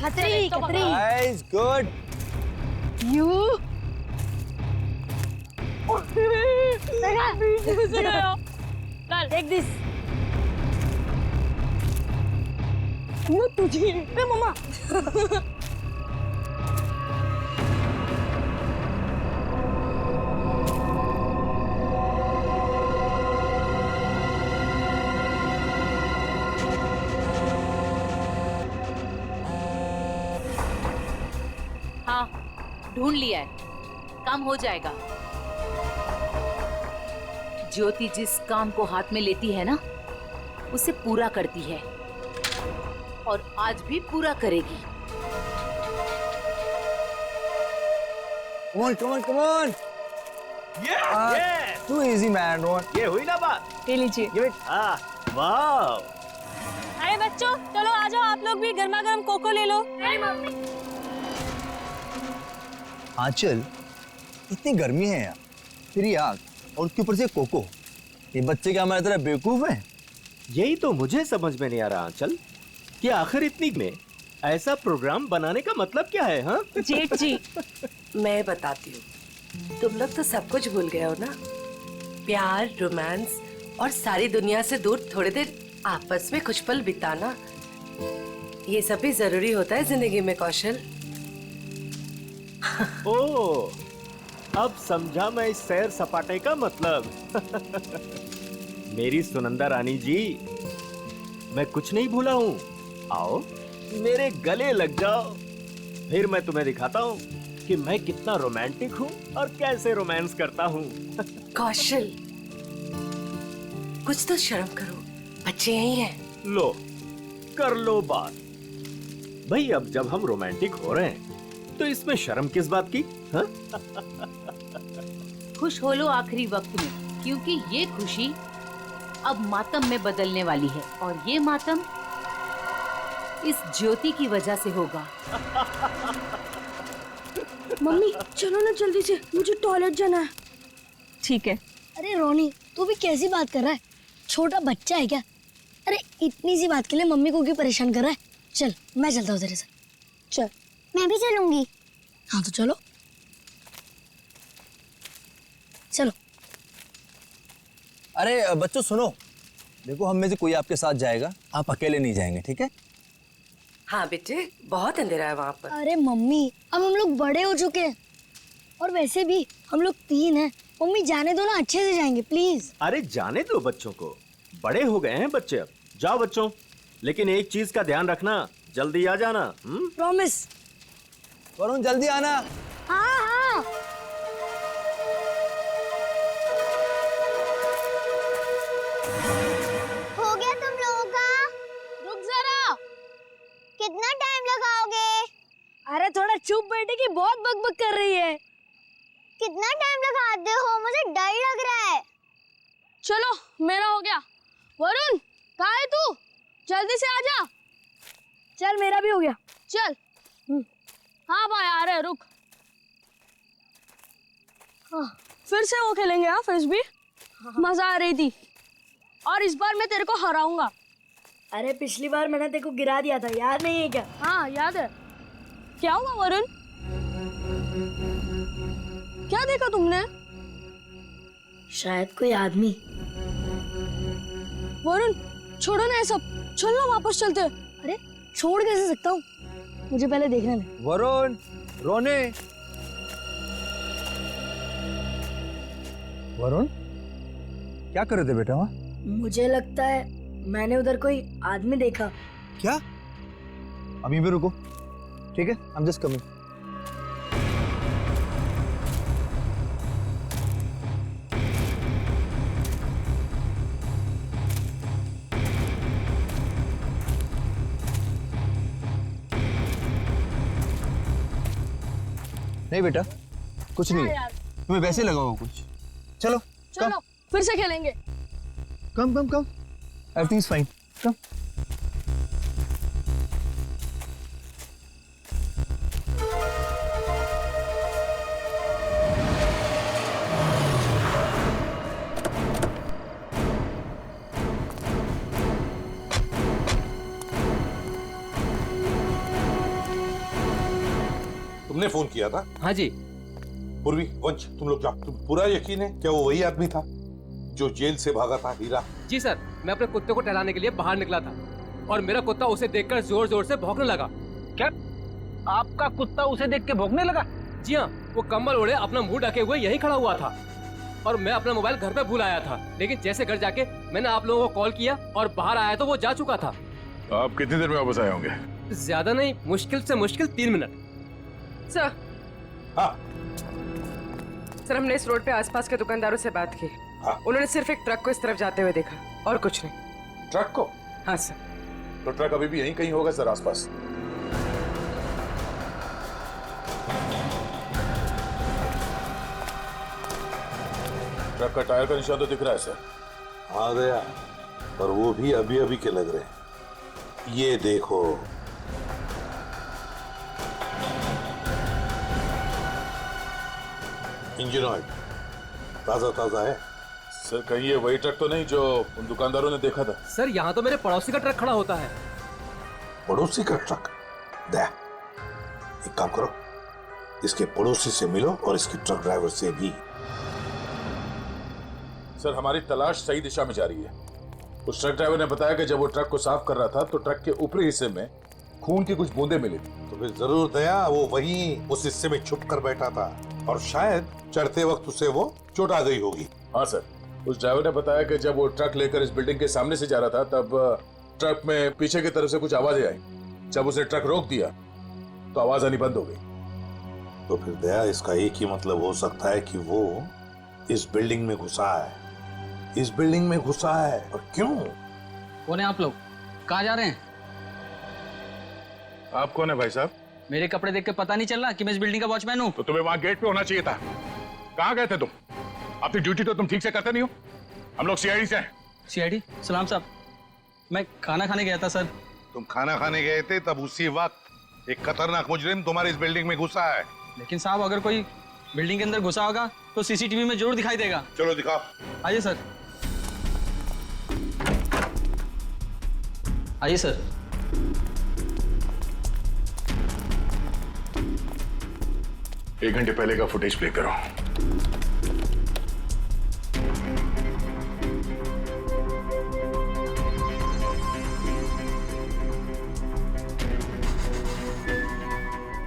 खतरी खतरी। Nice, good. You take this. तुझे मम्मा। हाँ, ढूंढ लिया है, काम हो जाएगा। ज्योति जिस काम को हाथ में लेती है ना, उसे पूरा करती है और आज भी पूरा करेगी। Come on, come on, come on. Yeah. Too easy, man. Ron. ये हुई ना बात। ले लीजिए। Give it. वाह। अरे बच्चों, चलो आ जाओ, आप लोग भी गर्मा गर्म कोको ले लो। मम्मी। आंचल, इतनी गर्मी है यार, फिर ये आग और उसके ऊपर से कोको। ये बच्चे क्या हमारी तरह बेवकूफ हैं? यही तो मुझे समझ में नहीं आ रहा आंचल, कि आखिर इतनी में ऐसा प्रोग्राम बनाने का मतलब क्या है? हाँ जेठ जी, मैं बताती हूँ। तुम लोग तो सब कुछ भूल गए हो ना, प्यार, रोमांस और सारी दुनिया से दूर थोड़ी देर आपस में कुछ पल बिताना, ये सब भी जरूरी होता है जिंदगी में कौशल। ओ, अब समझा मैं इस सैर सपाटे का मतलब। मेरी सुनंदा रानी जी, मैं कुछ नहीं भूला हूँ। आओ मेरे गले लग जाओ, फिर मैं तुम्हें दिखाता हूँ कि मैं कितना रोमांटिक हूँ और कैसे रोमांस करता हूँ। कौशल, कुछ तो शर्म करो, बच्चे यही हैं। लो, कर लो बात। भाई अब जब हम रोमांटिक हो रहे हैं तो इसमें शर्म किस बात की? हाँ? खुश हो लो आखिरी वक्त में, क्योंकि ये खुशी अब मातम में बदलने वाली है और ये मातम इस ज्योति की वजह से होगा। मम्मी चलो ना जल्दी से, मुझे टॉयलेट जाना है। ठीक है। अरे रोनी, तू भी कैसी बात कर रहा है? छोटा बच्चा है क्या? अरे इतनी सी बात के लिए मम्मी को क्यों परेशान कर रहा है? चल मैं चलता हूँ तेरे साथ। चल। मैं भी चलूंगी। हाँ तो चलो चलो। अरे बच्चों सुनो, देखो हम में से कोई आपके साथ जाएगा, आप अकेले नहीं जाएंगे, ठीक है? हाँ बेटे, बहुत अंधेरा है वहाँ पर। अरे मम्मी, अब हम लोग बड़े हो चुके हैं और वैसे भी हम लोग 3 हैं। मम्मी जाने दो ना, अच्छे से जाएंगे प्लीज। अरे जाने दो बच्चों को, बड़े हो गए हैं बच्चे अब। जाओ बच्चों, लेकिन एक चीज का ध्यान रखना, जल्दी आ जाना। प्रॉमिस। वरुण जल्दी आना। हाँ हाँ। हो गया तुम लोगों का? रुक जरा। कितना टाइम लगाओगे? अरे थोड़ा चुप बैठे कि बहुत बकबक कर रही है। कितना टाइम लगाते हो? मुझे डर लग रहा है। चलो मेरा हो गया। वरुण कहाँ है तू? जल्दी से आजा। चल मेरा भी हो गया। चल। हाँ भाई आ रहे, रुक। हाँ फिर से वो खेलेंगे। हाँ फ्रिस्बी, मजा आ रही थी और इस बार मैं तेरे को हराऊंगा। अरे पिछली बार मैंने तेरे को गिरा दिया था, याद नहीं है क्या? हाँ याद है। क्या हुआ वरुण? क्या देखा तुमने? शायद कोई आदमी। वरुण छोड़ो ना ये सब, चल ना वापस चलते। अरे छोड़ कैसे सकता हूँ, मुझे पहले देखने दे। वरुण, रोने। वरुण क्या कर रहे थे बेटा वहाँ? मुझे लगता है मैंने उधर कोई आदमी देखा। क्या? अभी भी रुको, ठीक है? I'm just coming. नहीं बेटा, कुछ नहीं है, तुम्हें वैसे लगा होगा कुछ। चलो चलो फिर से खेलेंगे। कम कम कम, एवरीथिंग इज फाइन, कम। तुमने फोन किया था? हाँ जी। पूर्वी, वंश, तुम लोग जाओ। तुम पूरा यकीन है क्या वो वही आदमी था जो जेल से भागा था? हीरा? जी सर, मैं अपने कुत्ते को टहलाने के लिए बाहर निकला था और मेरा कुत्ता उसे देखकर जोर जोर से भौंकने लगा। क्या आपका कुत्ता उसे देख के भौंकने लगा? जी हाँ, वो कंबल ओढ़े अपना मुंह ढके हुए यही खड़ा हुआ था और मैं अपना मोबाइल घर पे भूल आया था, लेकिन जैसे घर जाके मैंने आप लोगों को कॉल किया और बाहर आया तो वो जा चुका था। आप कितनी देर में वापस आए होंगे? ज्यादा नहीं, मुश्किल से मुश्किल 3 मिनट। सर। हाँ। सर, हमने इस रोड पे आसपास के दुकानदारों से बात की। हाँ। उन्होंने सिर्फ एक ट्रक को इस तरफ जाते हुए देखा और कुछ नहीं। ट्रक को? हाँ सर। तो ट्रक अभी भी यहीं कहीं होगा सर, आसपास। ट्रक का टायर का निशान तो दिख रहा है सर। हाँ गया, पर वो भी अभी अभी के लग रहे हैं। ये देखो, इंजन ऑयल ताजा ताजा है। सर कहीं ये वही ट्रक तो नहीं जो उन दुकानदारों ने देखा था? सर यहाँ तो मेरे पड़ोसी का ट्रक खड़ा होता है। पड़ोसी का ट्रक? दे, एक काम करो, इसके पड़ोसी से मिलो और इसके ट्रक ड्राइवर से भी। सर हमारी तलाश सही दिशा में जा रही है। उस ट्रक ड्राइवर ने बताया कि जब वो ट्रक को साफ कर रहा था तो ट्रक के ऊपरी हिस्से में खून की कुछ बूंदें मिली थी। तो फिर जरूर दया वो वहीं उस हिस्से में छुप कर बैठा था और शायद चढ़ते वक्त उसे वो चोट आ गई होगी। हाँ सर, उस ड्राइवर ने बताया कि जब वो ट्रक लेकर इस बिल्डिंग के सामने से जा रहा था तब ट्रक में पीछे की तरफ से कुछ आवाजें आई। जब उसे ट्रक रोक दिया तो आवाज आनी बंद हो गई। तो फिर दया इसका एक ही मतलब हो सकता है कि वो इस बिल्डिंग में घुसा है। इस बिल्डिंग में घुसा है। और क्यों? कौन है आप लोग? कहाँ जा रहे हैं? आप कौन है भाई साहब? मेरे कपड़े देख के पता नहीं चल रहा कि मैं इस बिल्डिंग का वॉचमैन हूँ? तो तुम्हें वहां गेट पे होना चाहिए था। कहाँ गए थे तुम? अपनी ड्यूटी तो तुम ठीक से करते नहीं हो। हम लोग सीआईडी से हैं। सीआईडी? सलाम साहब, मैं खाना खाने गया था सर। तुम खाना खाने गए थे तब उसी वक्त एक खतरनाक मुजरिम तुम्हारी इस बिल्डिंग में घुसा है। लेकिन साहब अगर कोई बिल्डिंग के अंदर घुसा होगा तो सीसीटीवी में जरूर दिखाई देगा। चलो दिखाओ। आइए सर। आइए सर। एक घंटे पहले का फुटेज प्ले करो।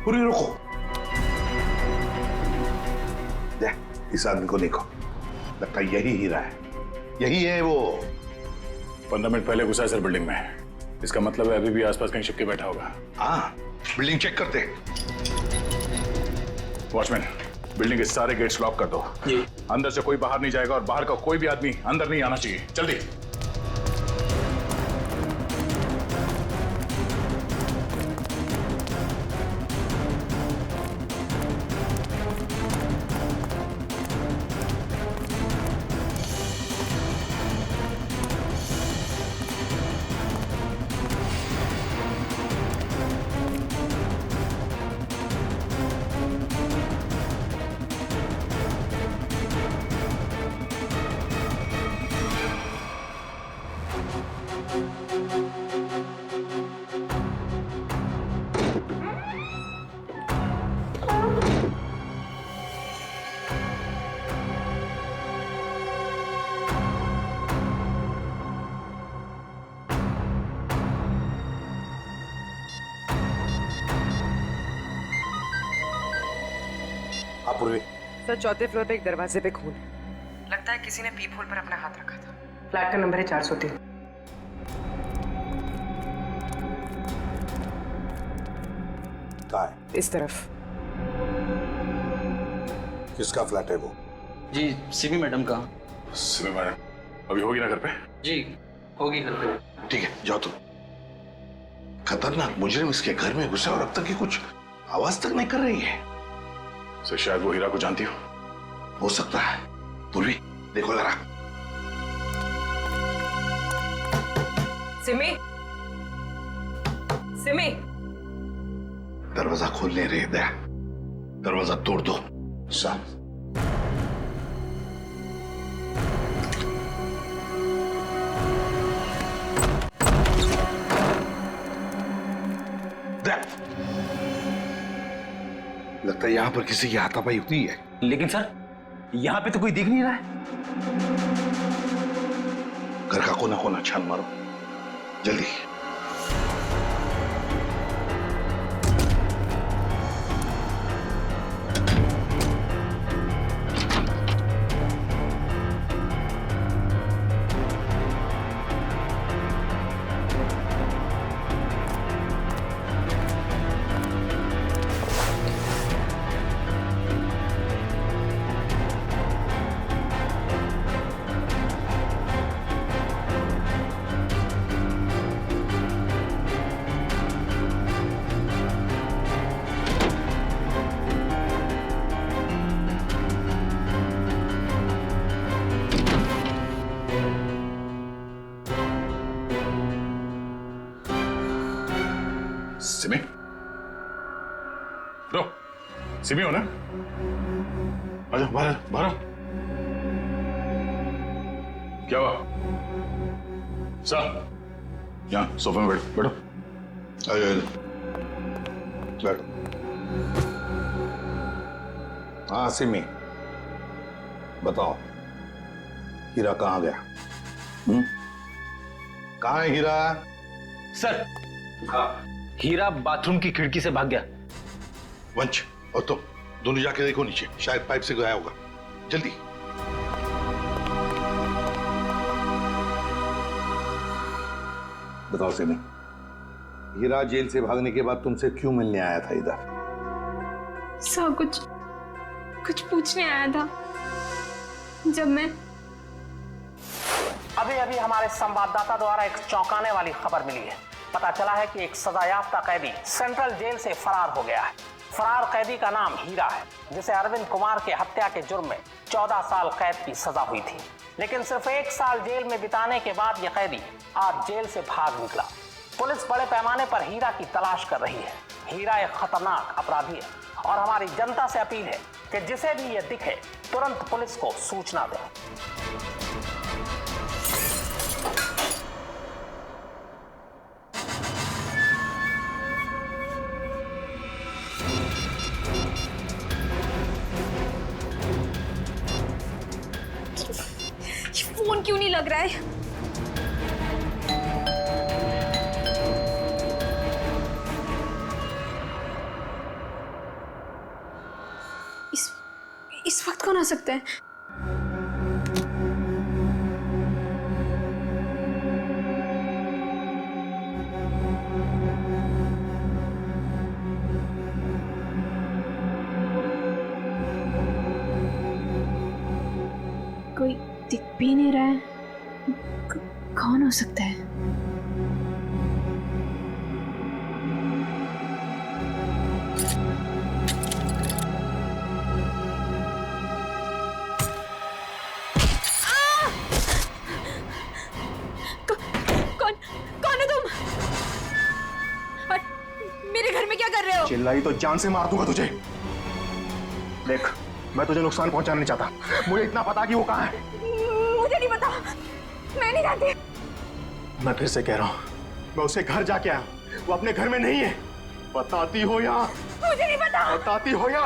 पूरी रुको। देख, इस आदमी को देखो, लगता है यही हीरा है। यही है वो। 15 मिनट पहले घुसा है सर बिल्डिंग में। इसका मतलब है अभी भी आसपास कहीं छिप के बैठा होगा। हाँ, बिल्डिंग चेक करते हैं। वॉचमैन, बिल्डिंग के सारे गेट्स लॉक कर दो। अंदर से कोई बाहर नहीं जाएगा और बाहर का कोई भी आदमी अंदर नहीं आना चाहिए। जल्दी। सर, चौथे फ्लोर पे एक दरवाजे पे खून। लगता है किसी ने पीप होल पर अपना हाथ रखा था। फ्लैट का नंबर है 403। कहाँ है? इस तरफ। किसका फ्लैट है वो? जी, सिमी मैडम का। सिमी मैडम अभी होगी ना घर पे? जी होगी घर पे। ठीक है, जाओ तुम। खतरनाक मुजरिम इसके घर में घुसा और अब तक ये कुछ आवाज तक नहीं कर रही है। सर शायद वो हीरा को जानती हो सकता है। पूर्वी, देखो जरा। सिमी, सिमी। दरवाजा खोल नहीं रही दया। दरवाजा तोड़ दो। साहब, लगता है यहाँ पर किसी की हाथापाई हुई है। लेकिन सर यहाँ पे तो कोई दिख नहीं रहा है। घर का कोना कोना छान मारो जल्दी। सिमी, रो, सिमी हो ना? आजा बाहर बाहर। क्या हुआ? सर, यहाँ सोफे में बैठो बैठो। आजा बैठो। हाँ सिमी, बताओ हीरा कहाँ गया? कहाँ है हीरा? सर हीरा बाथरूम की खिड़की से भाग गया। वंश और तुम दोनों जाके देखो नीचे, शायद पाइप से गया होगा। जल्दी। बताओ सिमी, हीरा जेल से भागने के बाद तुमसे क्यों मिलने आया था इधर? सर कुछ पूछने आया था। जब मैं अभी हमारे संवाददाता द्वारा एक चौंकाने वाली खबर मिली है। पता चला है कि एक सजायाफ्ता कैदी सेंट्रल जेल से फरार हो गया है। फरार कैदी का नाम हीरा है, जिसे अरविंद कुमार के हत्या के जुर्म में 14 साल कैद की सजा हुई थी। लेकिन सिर्फ 1 साल जेल में बिताने के बाद यह कैदी आज जेल से भाग निकला। पुलिस बड़े पैमाने पर हीरा की तलाश कर रही है। हीरा एक खतरनाक अपराधी है और हमारी जनता से अपील है कि जिसे भी यह दिखे तुरंत पुलिस को सूचना दें। फोन क्यों नहीं लग रहा है? इस वक्त कौन आ सकता है? कोई दिख भी नहीं रहा है। कौन हो सकता है? कौन है तुम? और मेरे घर में क्या कर रहे हो? चिल्लाई तो जान से मार दूंगा तुझे। देख, मैं तुझे नुकसान पहुंचाना नहीं चाहता। मुझे इतना पता कि वो कहाँ है। मुझे नहीं पता, मैं नहीं जानती। मैं फिर से कह रहा हूँ, मैं उसे घर जाके आया, वो अपने घर में नहीं है। बताती हो या? मुझे नहीं पता। बताती हो या?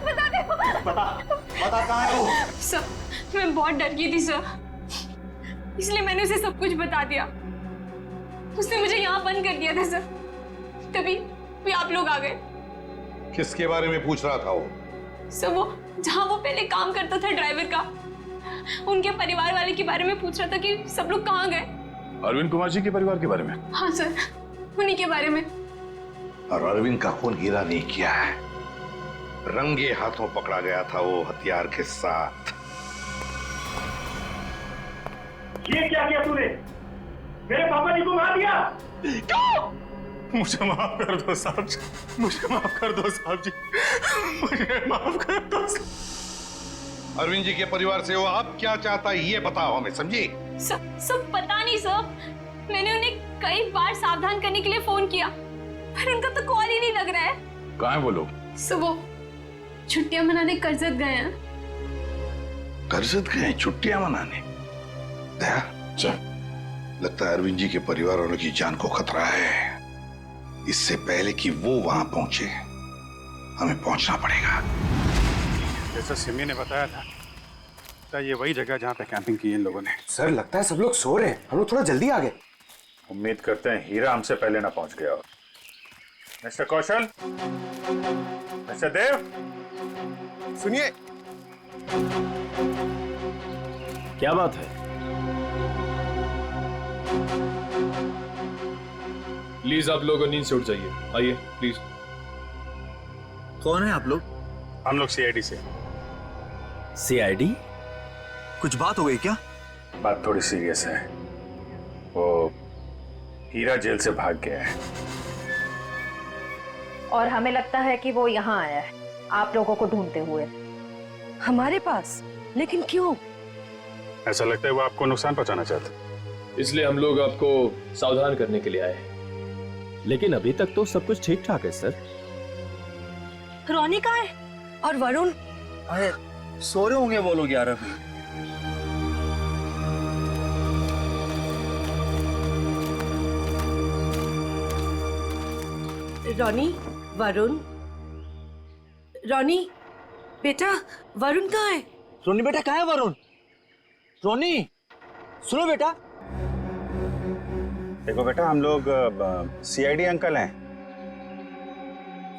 बता दे। बता कहाँ है वो? सर, मैं बहुत डर गई थी सर, इसलिए मैंने उसे सब कुछ बता दिया। उसने मुझे यहाँ बंद कर दिया था सर, तभी आप लोग आ गए। किसके बारे में पूछ रहा था वो? सर, वो जहाँ वो पहले काम करता था ड्राइवर का, उनके परिवार वाले के बारे में पूछ रहा था कि सब लोग कहाँ गए। अरविंद कुमार जी के परिवार के बारे में? हाँ सर, उन्हीं के बारे में। और अरविंद का खून हीरा नहीं किया है, रंगे हाथों पकड़ा गया था वो हथियार के साथ। ये क्या किया तूने? मेरे पापा जी को मार दिया। क्यों? मुझे माफ कर दो साहब जी, मुझे माफ कर दो साहब जी, मुझे माफ कर दो। अरविंद जी के परिवार से वो आप क्या चाहता है ये बताओ हमें, समझी? सब पता नहीं सर, मैंने उन्हें कई बार सावधान करने के लिए फोन किया, पर उनका तो कॉल ही नहीं लग रहा है। कहाँ है वो लोग? सर, वो छुट्टियां मनाने करजत गए हैं। करजत गए छुट्टियां मनाने? दया, लगता है अरविंद जी के परिवार वालों की जान को खतरा है। इससे पहले कि वो वहां पहुंचे हमें पहुंचना पड़ेगा। जैसा सिमी ने बताया था, तो ये वही जगह जहाँ पे कैंपिंग की इन लोगों ने। सर लगता है सब लोग सो रहे हैं, हम लोग थोड़ा जल्दी आ गए। उम्मीद करते हैं हीरा हमसे पहले ना पहुंच गया हो। मिस्टर कौशल, मिस्टर देव, सुनिए। क्या बात है? प्लीज आप लोग नींद से उठ जाइए, आइए प्लीज। कौन है आप लोग? हम लोग सीआईडी से। सीआईडी? कुछ बात हो गई क्या? बात थोड़ी सीरियस है। वो हीरा जेल से भाग गया है और हमें लगता है कि वो यहाँ आया है आप लोगों को ढूंढते हुए। हमारे पास? लेकिन क्यों? ऐसा लगता है वो आपको नुकसान पहुंचाना चाहता। इसलिए हम लोग आपको सावधान करने के लिए आए हैं। लेकिन अभी तक तो सब कुछ ठीक ठाक है सर। रोनी कहाँ है? और वरुण? अरे सो रहे होंगे वो लोग यार अभी। रोनी, वरुण, रोनी बेटा, वरुण कहाँ है? रोनी बेटा कहाँ है वरुण? रोनी सुनो बेटा। देखो बेटा, हम लोग सीआईडी अंकल हैं।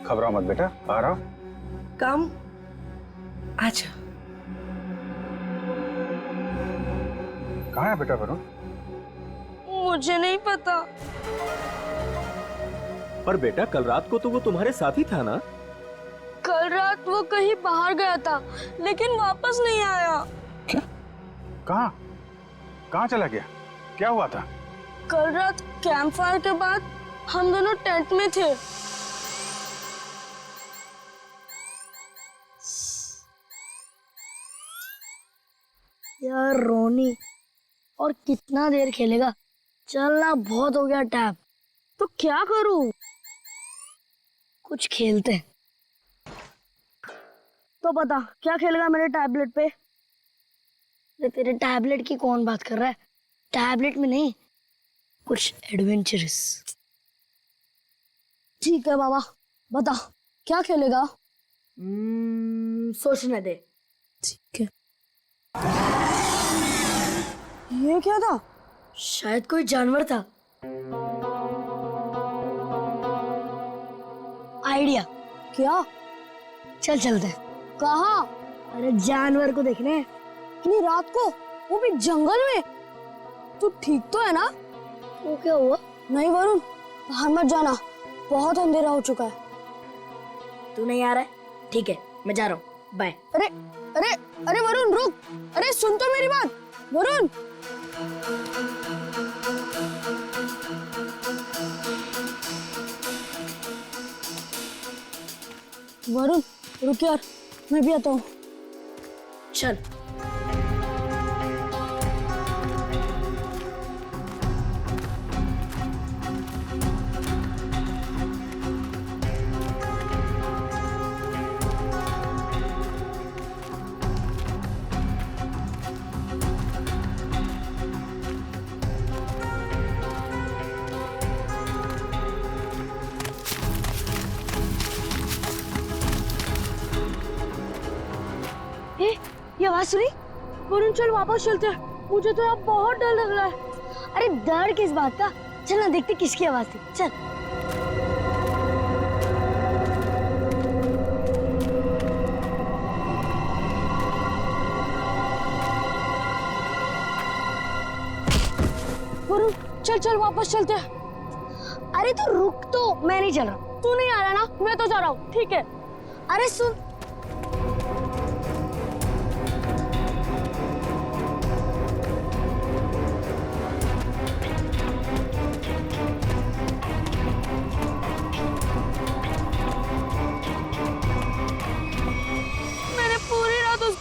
घबराओ मत बेटा, बाहर आओ। कम अच्छा। कहाँ है बेटा वरुण? मुझे नहीं पता। पर बेटा कल रात को तो वो तुम्हारे साथ ही था ना? कल रात वो कहीं बाहर गया था लेकिन वापस नहीं आया। क्या? कहाँ? कहाँ चला गया? क्या हुआ था? कल रात कैंप फायर के बाद हम दोनों टेंट में थे। यार रोनी, और कितना देर खेलेगा? चलना बहुत हो गया टैब। तो क्या करूं? कुछ खेलते हैं। तो बता क्या खेलेगा मेरे टैबलेट पे? तेरे टैबलेट की कौन बात कर रहा है? टैबलेट में नहीं, कुछ एडवेंचरस। ठीक है बाबा, बता क्या खेलेगा? सोचने दे। ठीक है। ये क्या था? शायद कोई जानवर था। आइडिया। क्या? चल चलते हैं। कहाँ? अरे जानवर को देखने। इतनी रात को, वो भी जंगल में। तू ठीक तो है ना? वो क्या हुआ? नहीं वरुण, बाहर मत जाना, बहुत अंधेरा हो चुका है। तू नहीं आ रहा है? ठीक है, मैं जा रहा हूँ, बाय। अरे अरे अरे वरुण रुक। अरे सुन तो मेरी बात वरुण। वरुण रुक यार, मैं भी आता हूँ। चल। ये आवाज सुनी? वरुण चल वापस चलते हैं, मुझे तो यहाँ बहुत डर लग रहा है। अरे डर किस बात का? चल ना देखते किसकी आवाज थी। चल। वरुण चल चल वापस चलते हैं। अरे तो रुक तो, मैं नहीं चल रहा। तू नहीं आ रहा ना? मैं तो जा रहा हूँ। ठीक है। अरे सुन।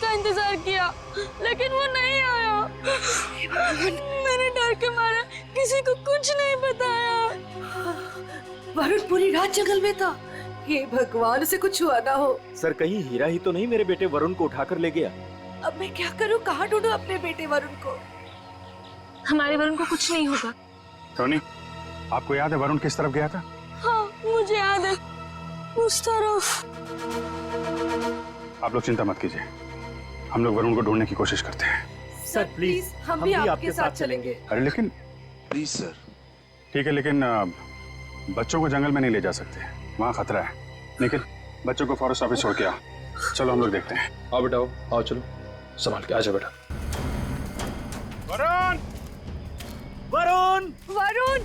इंतजार किया लेकिन वो नहीं आया। मैंने डर के मारा किसी को कुछ नहीं बताया। वरुण पूरी रात जंगल में था। हे भगवान, उसे कुछ हुआ ना हो। सर कहीं हीरा ही तो नहीं मेरे बेटे वरुण को उठाकर ले गया? अब मैं क्या करूं? कहाँ ढूंढूं अपने बेटे वरुण को? हमारे वरुण को कुछ नहीं होगा। टोनी, आपको याद है वरुण किस तरफ गया था? हाँ, मुझे याद है उस तरफ। आप लोग चिंता मत कीजिए, हम लोग वरुण को ढूंढने की कोशिश करते हैं। सर प्लीज हम भी आपके साथ चलेंगे। अरे लेकिन प्लीज सर। ठीक है, लेकिन बच्चों को जंगल में नहीं ले जा सकते, वहाँ खतरा है। लेकिन बच्चों को फॉरेस्ट ऑफिस छोड़ के आओ। चलो हम लोग देखते हैं। आओ बेटा, आओ चलो, संभाल के आजा बेटा। वरुण! वरुण! वरुण!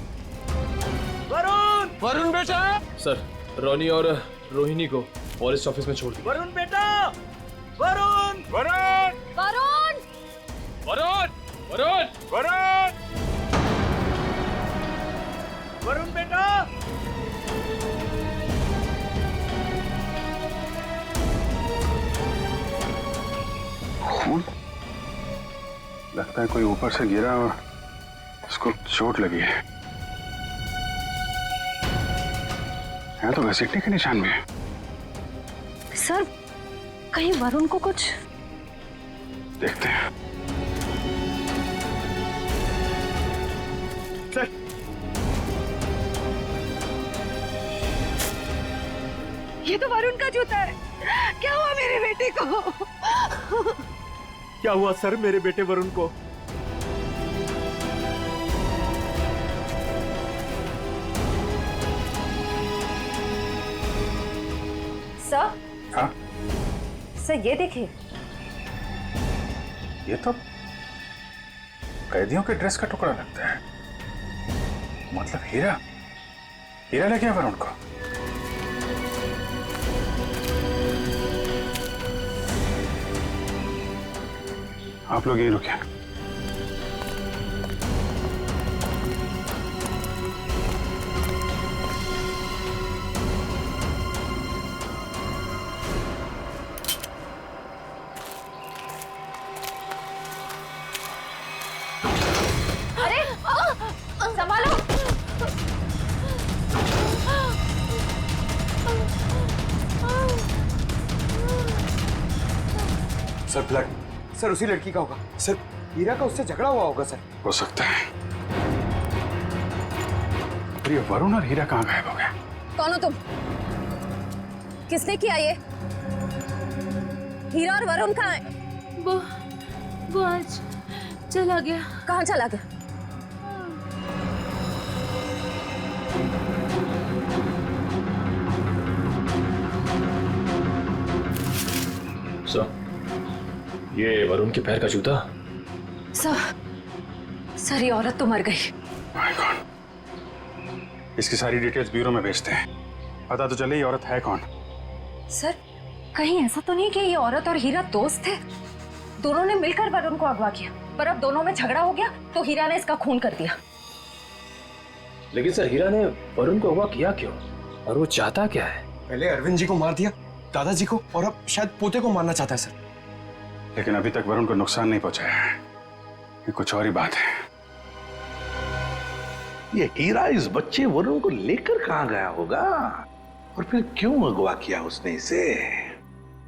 वरुण! वरुण बेटा! सर, रोनी और रोहिणी को फॉरेस्ट ऑफिस में छोड़ दिया। वरुण बेटा! वरुण! वरुण! वरुण! वरुण! वरुण! वरुण! वरुण बेटा! खून? लगता है कोई ऊपर से गिरा और उसको चोट लगी है। यहाँ तो घसीटने के निशान भी है। सर, कहीं वरुण को कुछ? देखते हैं। सर, ये तो वरुण का जूता है। क्या हुआ मेरे बेटे को? क्या हुआ सर मेरे बेटे वरुण को? सर? हाँ? सर ये देखिए। ये तो कैदियों के ड्रेस का टुकड़ा लगता है। मतलब हीरा, हीरा लग गया वरुण को। आप लोग यहीं रुके। अरे संभालो। सर ब्लड, सर उसी लड़की का होगा। सर हीरा का उससे झगड़ा हुआ होगा सर। हो सकता है। पर ये वरुण और हीरा कहाँ गायब हो गए? कौन हो तुम? किसने किया ये? हीरा और वरुण कहाँ है? वो आज चला गया। कहाँ चला गया? सर, ये वरुण के पैर का जूता। सर ये औरत तो मर गई। My God. इसकी सारी डिटेल्स ब्यूरो में भेजते हैं। पता तो चले ये औरत है कौन। सर कहीं ऐसा तो नहीं कि ये औरत और हीरा दोस्त थे? दोनों ने मिलकर वरुण को अगवा किया, पर अब दोनों में झगड़ा हो गया तो हीरा ने इसका खून कर दिया। लेकिन सर, हीरा ने वरुण को अगवा किया क्यों? और वो चाहता क्या है? पहले अरविंद जी को मार दिया, दादाजी को, और अब शायद पोते को मारना चाहता है सर। लेकिन अभी तक वरुण को नुकसान नहीं पहुंचाया है। ये कुछ और ही बात है। ये हीरा इस बच्चे वरुण को लेकर कहाँ गया होगा और फिर क्यों अगवा किया उसने इसे?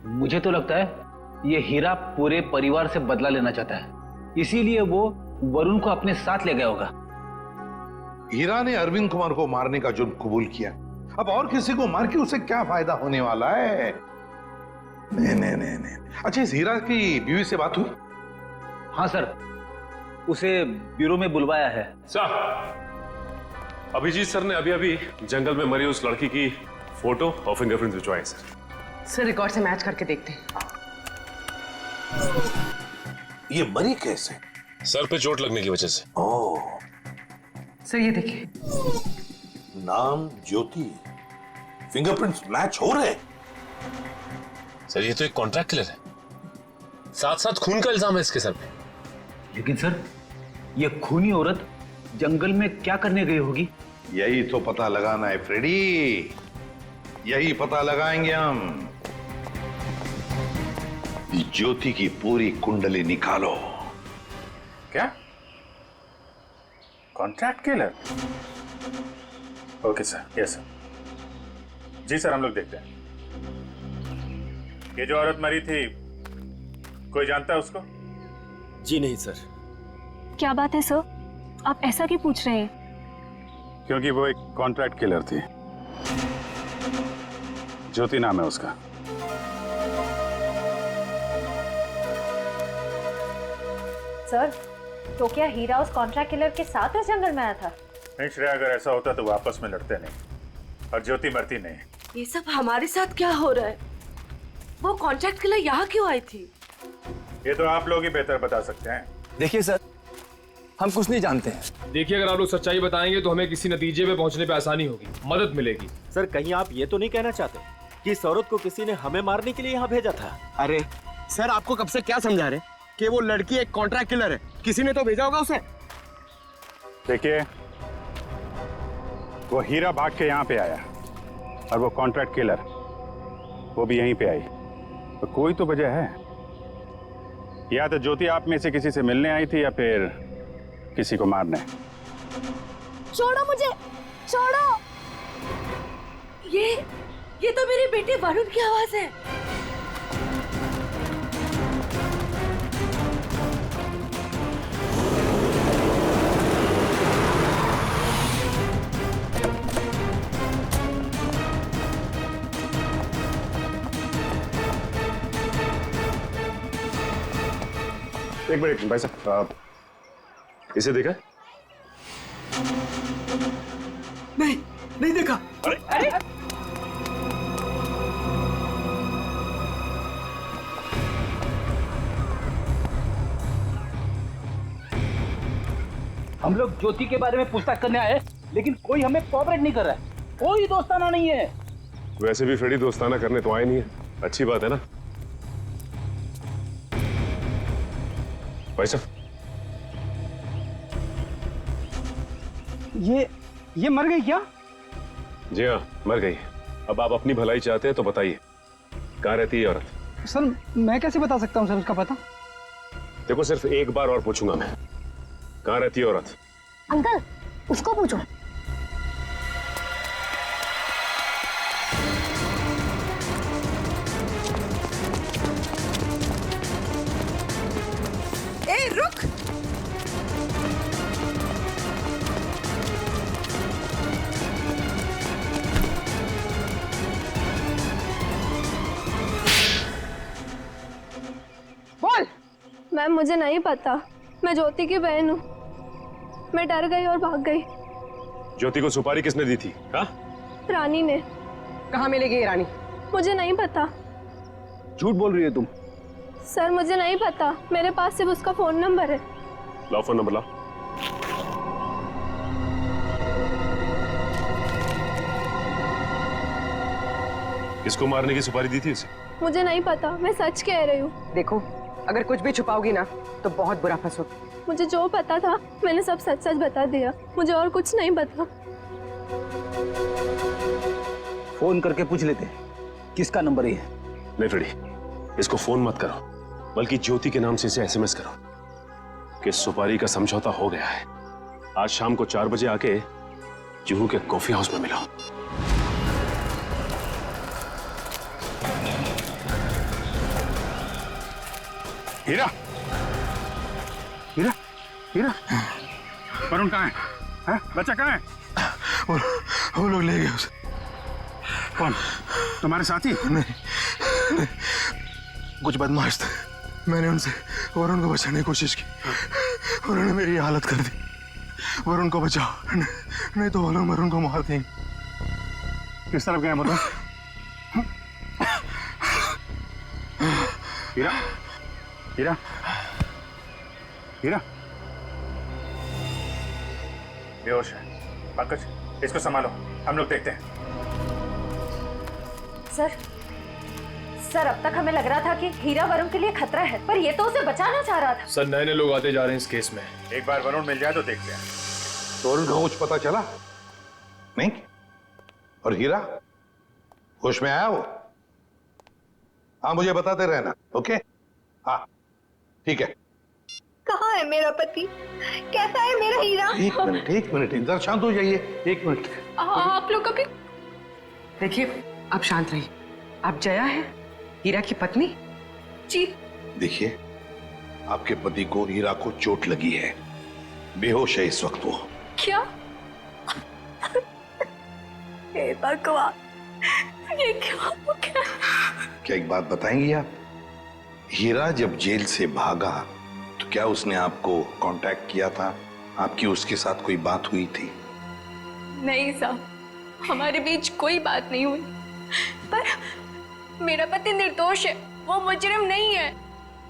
मुझे तो लगता है ये हीरा पूरे परिवार से बदला लेना चाहता है, इसीलिए वो वरुण को अपने साथ ले गया होगा। हीरा ने अरविंद कुमार को मारने का जुर्म कबूल किया, अब और किसी को मार के उसे क्या फायदा होने वाला है? नहीं। अच्छा, इस हीरा की बीवी से बात हुई? हाँ सर, उसे ब्यूरो में बुलवाया है। सर, अभिजीत सर ने अभी जंगल में मरी उस लड़की की फोटो और फिंगरप्रिंट्स भिजवाए सर रिकॉर्ड से मैच करके देखते हैं। ये मरी कैसे? सर पे चोट लगने की वजह से। ओह, सर ये देखिए। नाम ज्योति, फिंगरप्रिंट्स मैच हो रहे। सर ये तो एक कॉन्ट्रैक्ट किलर है, साथ साथ खून का इल्जाम है इसके सर पे। लेकिन सर, ये खूनी औरत जंगल में क्या करने गई होगी? यही तो पता लगाना है फ्रेडी, यही पता लगाएंगे हम। ज्योति की पूरी कुंडली निकालो। क्या? Contract killer? Okay sir, yes sir. जी सर, हम लोग देखते हैं। ये जो औरत मरी थी, कोई जानता है उसको? जी नहीं सर। क्या बात है सर, आप ऐसा क्यों पूछ रहे हैं? क्योंकि वो एक कॉन्ट्रैक्ट किलर थी ज्योति नाम है उसका। सर, तो क्या हीरा उस कॉन्ट्रैक्ट किलर के साथ इस जंगल में आया था? नहीं श्रेया, अगर ऐसा होता तो वो आपस में लड़ते नहीं और ज्योति मरती नहीं। ये सब हमारे साथ क्या हो रहा है? वो कॉन्ट्रैक्ट किलर यहाँ क्यों आई थी? ये तो आप लोग ही बेहतर बता सकते हैं। देखिए सर, हम कुछ नहीं जानते हैं। देखिए, अगर आप लोग सच्चाई बताएंगे तो हमें किसी नतीजे पे पहुंचने पे आसानी होगी, मदद मिलेगी। सर, कहीं आप ये तो नहीं कहना चाहते कि इस औरत को किसी ने हमें मारने के लिए यहाँ भेजा था? अरे सर, आपको कब से क्या समझा रहे कि वो लड़की एक कॉन्ट्रैक्ट किलर है? किसी ने तो भेजा होगा उसे। देखिए, वो हीरा भाग के यहाँ पे आया और वो कॉन्ट्रैक्ट किलर वो भी यहीं पे आई, तो कोई तो वजह है। या तो ज्योति आप में से किसी से मिलने आई थी या फिर किसी को मारने। छोड़ो मुझे, छोड़ो। ये तो मेरे बेटे वरुण की आवाज है। एक मिनट भाई साहब, इसे देखा? नहीं देखा। अरे हम लोग ज्योति के बारे में पूछताछ करने आए, लेकिन कोई हमें कोऑपरेट नहीं कर रहा है। कोई दोस्ताना नहीं है। वैसे भी फ्रेडी दोस्ताना करने तो आए नहीं है, अच्छी बात है ना भाई साहब? ये मर गई क्या? जी हाँ, मर गई। अब आप अपनी भलाई चाहते हैं तो बताइए, कहाँ रहती है औरत? सर, मैं कैसे बता सकता हूँ सर उसका पता? देखो, सिर्फ एक बार और पूछूंगा मैं, कहाँ रहती है औरत? अंकल, उसको पूछो। ए, रुक। बोल। मैम, मुझे नहीं पता, मैं ज्योति की बहन हूँ। मैं डर गई और भाग गई। ज्योति को सुपारी किसने दी थी? हाँ? रानी ने। कहाँ मिलेगी ये रानी? मुझे नहीं पता। झूठ बोल रही है तुम। सर, मुझे नहीं पता, मेरे पास सिर्फ उसका फोन नंबर है। लाओ फोन नंबर, लाओ। किसको मारने की सुपारी दी थी उसे? मुझे नहीं पता, मैं सच कह रही हूँ। देखो, अगर कुछ भी छुपाओगी ना तो बहुत बुरा फंसोगी। मुझे जो पता था मैंने सब सच सच बता दिया, मुझे और कुछ नहीं पता। फोन करके पूछ लेते किसका नंबर है। नहीं फ्रेडी, इसको फोन मत करो, बल्कि ज्योति के नाम से इसे एसएमएस करो कि सुपारी का समझौता हो गया है। आज शाम को 4 बजे आके जुहू के कॉफी हाउस में मिलो। हीरा, हीरा, हीरा, वरुण कहाँ है? हैं? बच्चा कहाँ है? वो लोग ले गए उसे। कौन? तुम्हारे साथी? नहीं, कुछ बदमाश थे। मैंने उनसे वरुण को बचाने की कोशिश की, उन्होंने मेरी हालत कर दी। वरुण को बचाओ, नहीं तो वो लोग वरुण को मार देंगे। किस तरफ गए वरुण? हीरा, हीरा, हीरा, बेहोश है। पंकज, इसको संभालो, हम लोग देखते हैं। सर, अब तक हमें लग रहा था कि हीरा वरुण के लिए खतरा है, पर ये तो उसे बचाना चाह रहा था। सर, नए लोग आते जा रहे हैं इस केस में। एक बार वरुण मिल जाए तो देखते हैं। तो वरुण का कुछ पता चला नहीं? और हीरा होश में आया वो? हाँ, मुझे बताते रहना। ओके? हाँ, ठीक है। कहाँ है मेरा पति? कैसा है मेरा हीरा? एक मिनट, इधर शांत हो जाइए। एक मिनट। आप लोग अभी देखिए, आप शांत रहिए। आप जया है, हीरा की पत्नी? जी। देखिए, आपके पति को हीरा को चोट लगी है, बेहोश है इस वक्त वो। क्या? हे बकवास, ये क्या हो गया? क्या एक बात बताएंगी आप? हीरा जब जेल से भागा तो क्या उसने आपको कांटेक्ट किया था? आपकी उसके साथ कोई बात हुई थी? नहीं साहब, हमारे बीच कोई बात नहीं हुई। पर मेरा पति निर्दोष है, वो मुजरिम नहीं है।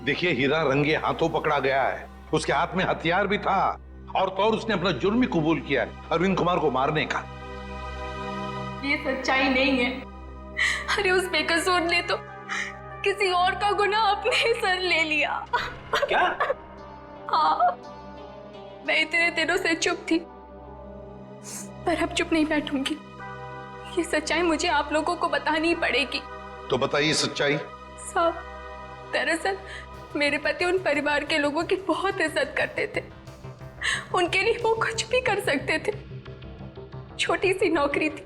देखिए, हीरा रंगे हाथों पकड़ा गया है, उसके हाथ में हथियार भी था और तो और उसने अपना जुर्म भी कबूल किया है, अरविंद कुमार को मारने का। ये सच्चाई नहीं है। अरे उस बेकसूर ने तो किसी और का गुनाह अपने सर ले लिया। क्या? हाँ, मैं इतने दिनों से चुप थी, पर अब चुप नहीं बैठूंगी। ये सच्चाई मुझे आप लोगों को बतानी पड़ेगी। तो बताइए सच्चाई। साहब, दरअसल मेरे पति उन परिवार के लोगों की बहुत इज्जत करते थे। उनके लिए वो कुछ भी कर सकते थे। छोटी सी नौकरी थी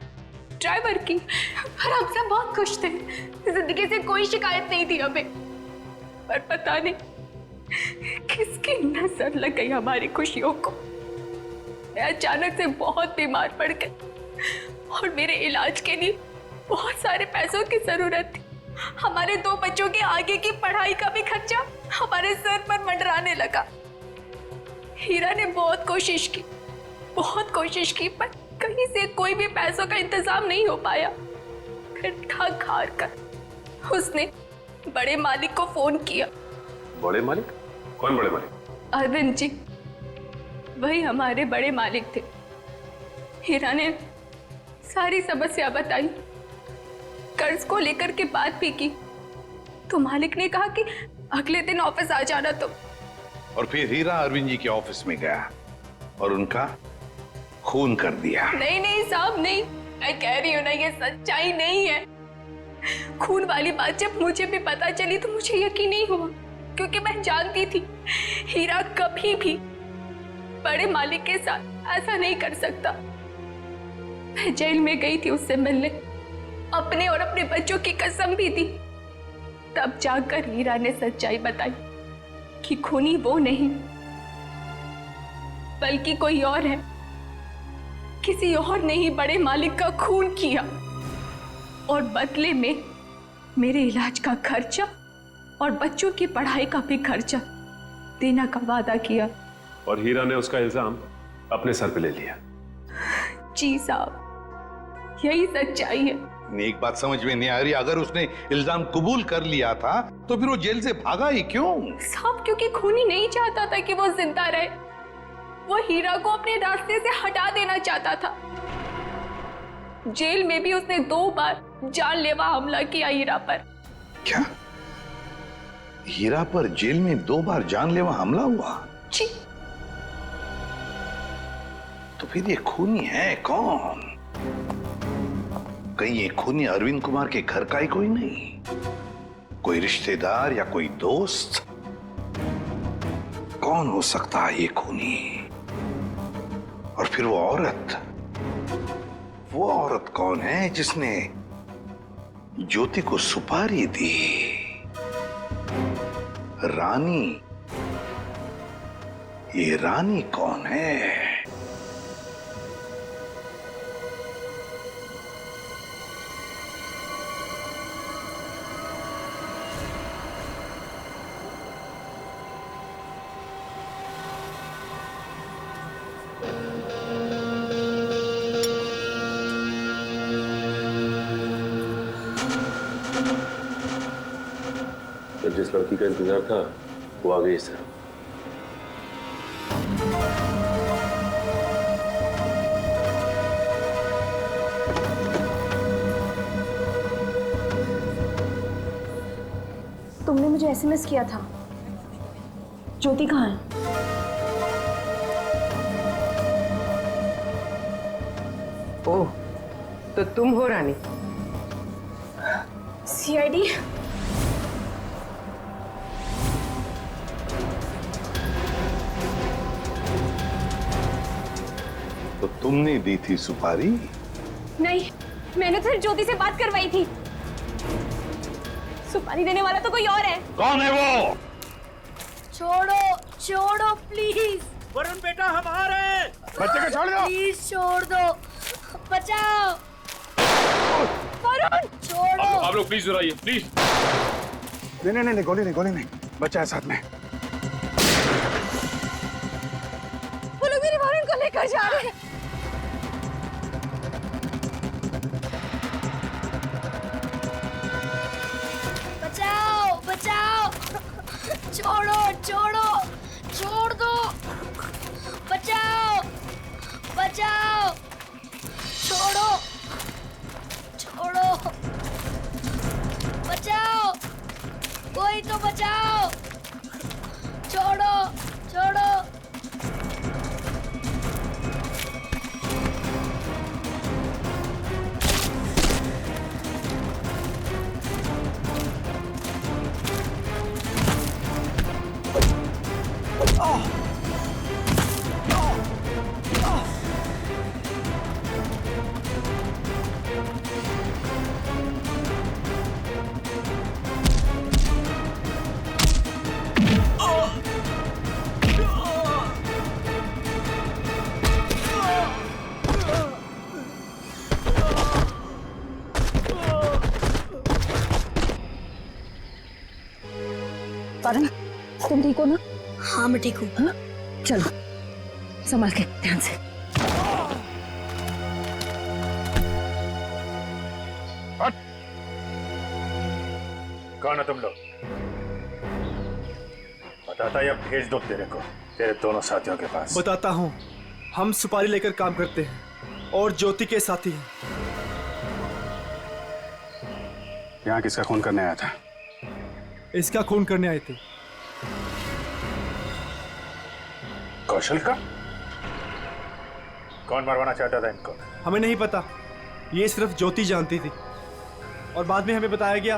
ड्राइवर की, पर हम सब बहुत खुश थे। जिंदगी से कोई शिकायत नहीं थी हमें। पर पता नहीं किसकी नजर लग गई हमारी खुशियों को। मैं अचानक से बहुत बीमार पड़ गई और मेरे इलाज के लिए बहुत सारे पैसों की जरूरत थी। हमारे 2 बच्चों के आगे की पढ़ाई का भी खर्चा हमारे सर पर मंडराने लगा। हीरा ने बहुत कोशिश की, पर कहीं से कोई भी पैसों का इंतजाम नहीं हो पाया। फिर थक हार कर उसने बड़े मालिक को फोन किया। बड़े मालिक? कौन बड़े मालिक? अरविंद जी, वही हमारे बड़े मालिक थे। हीरा ने सारी समस्या बताई, कर्ज को लेकर के बात भी की, तो मालिक ने कहा कि अगले दिन ऑफिस आ जाना। तो और फिर हीरा अरविंद जी के ऑफिस में गया और उनका खून कर दिया। नहीं साहब, नहीं, मैं कह रही हूँ ना, ये सच्चाई नहीं है। खून वाली बात जब मुझे भी पता चली तो मुझे यकीन नहीं हुआ, क्योंकि मैं जानती थी हीरा कभी भी बड़े मालिक के साथ ऐसा नहीं कर सकता। मैं जेल में गई थी उससे मिलने, अपने और अपने बच्चों की कसम भी दी। तब जाकर हीरा ने सच्चाई बताई कि खूनी वो नहीं बल्कि कोई और है। किसी और ने ही बड़े मालिक का खून किया और बदले में मेरे इलाज का खर्चा और बच्चों की पढ़ाई का भी खर्चा देने का वादा किया। और हीरा ने उसका इल्जाम अपने सर पे ले लिया। जी साहब, यही सच्चाई है। एक बात समझ में नहीं आ रही, अगर उसने इल्जाम कबूल कर लिया था तो फिर वो जेल से भागा ही क्यों? साहब, क्योंकि खूनी नहीं चाहता था कि वो जिंदा रहे। वो हीरा को अपने रास्ते से हटा देना चाहता था। जेल में भी उसने 2 बार जानलेवा हमला किया हीरा पर। क्या? हीरा पर जेल में 2 बार जानलेवा हमला हुआ? जी। तो फिर ये खूनी है कौन? कहीं ये खूनी अरविंद कुमार के घर का ही कोई नहीं? कोई रिश्तेदार या कोई दोस्त? कौन हो सकता है ये खूनी? और फिर वो औरत कौन है जिसने ज्योति को सुपारी दी? रानी। ये रानी कौन है? जिस लड़की का इंतजार था वो आ गई सर। तुमने मुझे एसएमएस किया था। ज्योति कहाँ है? ओह, तो तुम हो रानी? सीआईडी? तो तुमने दी थी सुपारी? नहीं, मैंने तो ज्योति से बात करवाई थी। सुपारी देने वाला तो कोई और है। कौन है वो? छोड़ो प्लीज। वरुण बेटा हमारे। बच्चे को छोड़ दो। प्लीज छोड़ दो, बचाओ। वरुण छोड़ो। आप लोग प्लीज आइए प्लीज। नहीं, गोली नहीं, बच्चा है साथ में। वो लोग मेरे वरुण को लेकर जा रहे हैं। बचाओ बचाओ, छोड़ो छोड़ो, छोड़ दो, बचाओ बचाओ, छोड़ो छोड़ो, बचाओ, कोई तो बचाओ, छोड़ो छोड़ो। वरुण, तुम ठीक हो ना? हाँ मैं ठीक हूँ। हाँ? चलो संभाल के, ध्यान से। कौन है तुम लोग? बताता या भेज दो तेरे को तेरे दोनों साथियों के पास। बताता हूँ, हम सुपारी लेकर काम करते हैं और ज्योति के साथी हैं। यहाँ किसका खून करने आया था? इसका खून करने आए थे। कौशल का? कौन मरवाना चाहता था इनको? हमें नहीं पता, ये सिर्फ ज्योति जानती थी और बाद में हमें बताया गया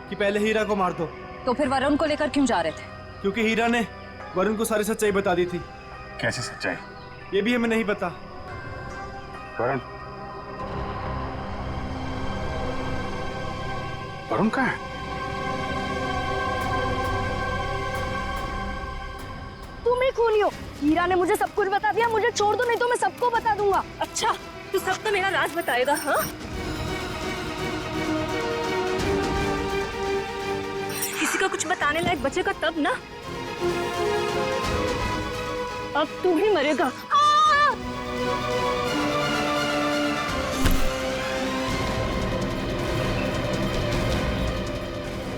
कि पहले हीरा को मार दो। तो फिर वरुण को लेकर क्यों जा रहे थे? क्योंकि हीरा ने वरुण को सारी सच्चाई बता दी थी। कैसी सच्चाई? ये भी हमें नहीं पता। वरुण? वरुण कहाँ है? तुम ही खूनी हो। हीरा ने मुझे सब कुछ बता दिया, मुझे छोड़ दो नहीं तो मैं सबको बता दूंगा। अच्छा, तू सब तो मेरा राज बताएगा? हाँ, किसी का कुछ बताने लायक बचेगा तब ना। अब तू ही मरेगा।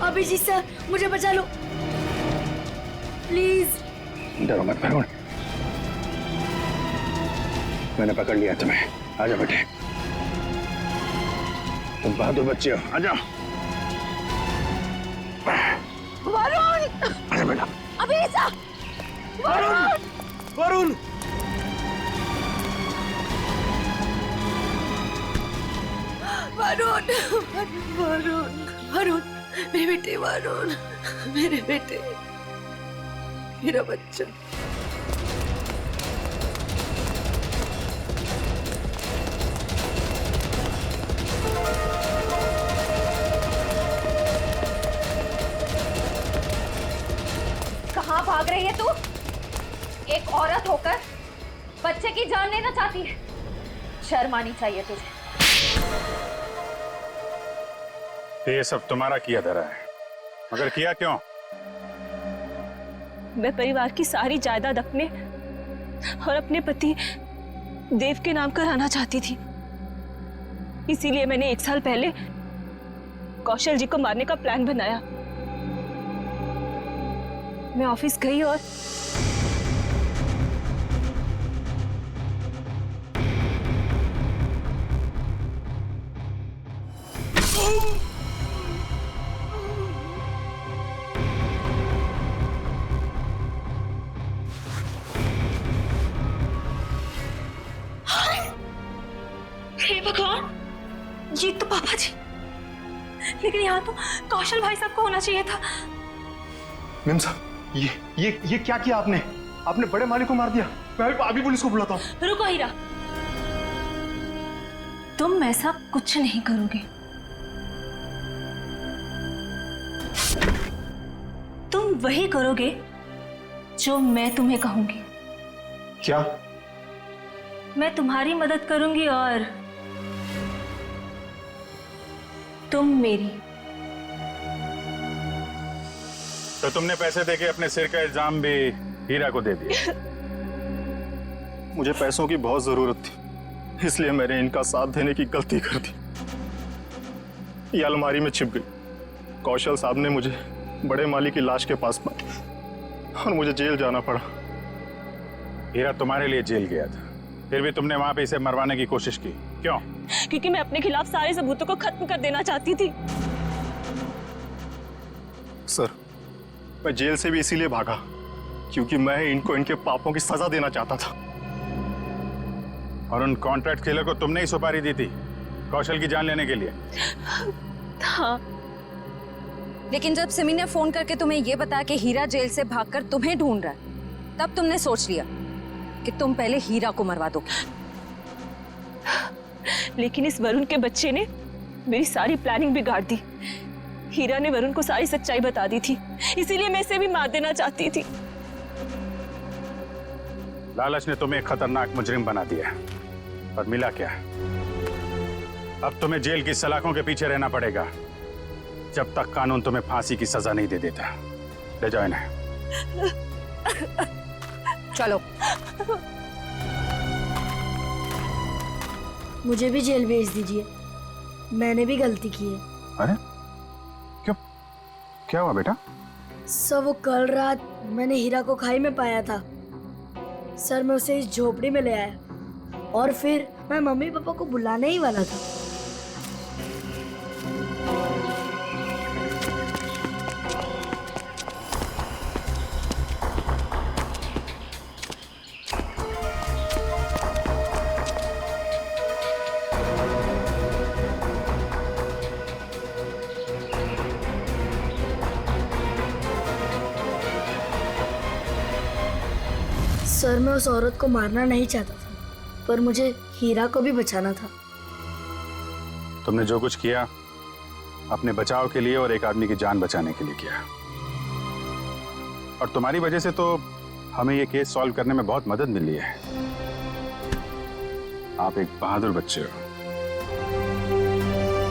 अभिजीत सर, मुझे बचा लो प्लीज। डरो मत वरुण, मैंने पकड़ लिया तुम्हें। आजा बेटे, तुम बहादुर बच्चे हो, आजा। वरुण! आजा बेटा। अभिजीत! वरुण! वरुण! वरुण, वरुण, वरुण, मेरे बेटे वरुण, मेरे बेटे, मेरा बच्चा। कहाँ भाग रही है तू? एक औरत होकर बच्चे की जान लेना चाहती है। शर्म आनी चाहिए तुझे। तो ये सब तुम्हारा किया धरा है, मगर किया क्यों? मैं परिवार की सारी जायदाद अपने और अपने पति देव के नाम कराना चाहती थी। इसीलिए मैंने 1 साल पहले कौशल जी को मारने का प्लान बनाया। मैं ऑफिस गई और हे भगवान, ये तो पापा जी। लेकिन यहाँ तो कौशल भाई साहब को होना चाहिए था। मैम साहब, ये क्या किया आपने? आपने बड़े मालिक को मार दिया। मैं अभी पुलिस को बुलाता हूँ। रुको हीरा, तुम ऐसा कुछ नहीं करोगे। तुम वही करोगे जो मैं तुम्हें कहूंगी। क्या? मैं तुम्हारी मदद करूंगी और तुम मेरी। तो तुमने पैसे देके अपने सिर का इल्जाम भी हीरा को दे दिया। मुझे पैसों की बहुत जरूरत थी, इसलिए मैंने इनका साथ देने की गलती कर दी। ये अलमारी में छिप गई। कौशल साहब ने मुझे बड़े माली की लाश के पास पाया और मुझे जेल जाना पड़ा। हीरा तुम्हारे लिए जेल गया था, फिर भी तुमने वहां पे इसे मरवाने की कोशिश की, क्यों? क्योंकि मैं अपने खिलाफ सारे सबूतों को खत्म कर देना चाहती थी। सर, मैं जेल से भी इसीलिए भागा क्योंकि मैं इनको इनके पापों की सजा देना चाहता था। और उन कॉन्ट्रैक्ट किलर को तुमने ही सुपारी दी थी कौशल की जान लेने के लिए? हाँ। लेकिन जब सिमी ने फोन करके तुम्हें यह बताया कि हीरा जेल से भागकर तुम्हें ढूंढ रहा है, तब तुमने सोच लिया कि तुम पहले हीरा को मरवा दो। लेकिन इस वरुण के बच्चे ने मेरी सारी प्लानिंग बिगाड़ दी। हीरा ने वरुण को सारी सच्चाई बता दी थी, इसीलिए मैं इसे भी मार देना चाहती थी। लालच ने तुम्हें एक खतरनाक मुजरिम बना दिया, पर मिला क्या? अब तुम्हें जेल की सलाखों के पीछे रहना पड़ेगा जब तक कानून तुम्हें फांसी की सजा नहीं दे देता। ले जाओ इन्हें। चलो। मुझे भी जेल भेज दीजिए, मैंने भी गलती की है। अरे क्यों, क्या हुआ बेटा? सर, वो कल रात मैंने हीरा को खाई में पाया था। सर, मैं उसे इस झोपड़ी में ले आया और फिर मैं मम्मी पापा को बुलाने ही वाला था। सर, मैं उस औरत को मारना नहीं चाहता था, पर मुझे हीरा को भी बचाना था। तुमने जो कुछ किया अपने बचाव के लिए और एक आदमी की जान बचाने के लिए किया, और तुम्हारी वजह से तो हमें ये केस सॉल्व करने में बहुत मदद मिली है। आप एक बहादुर बच्चे हो।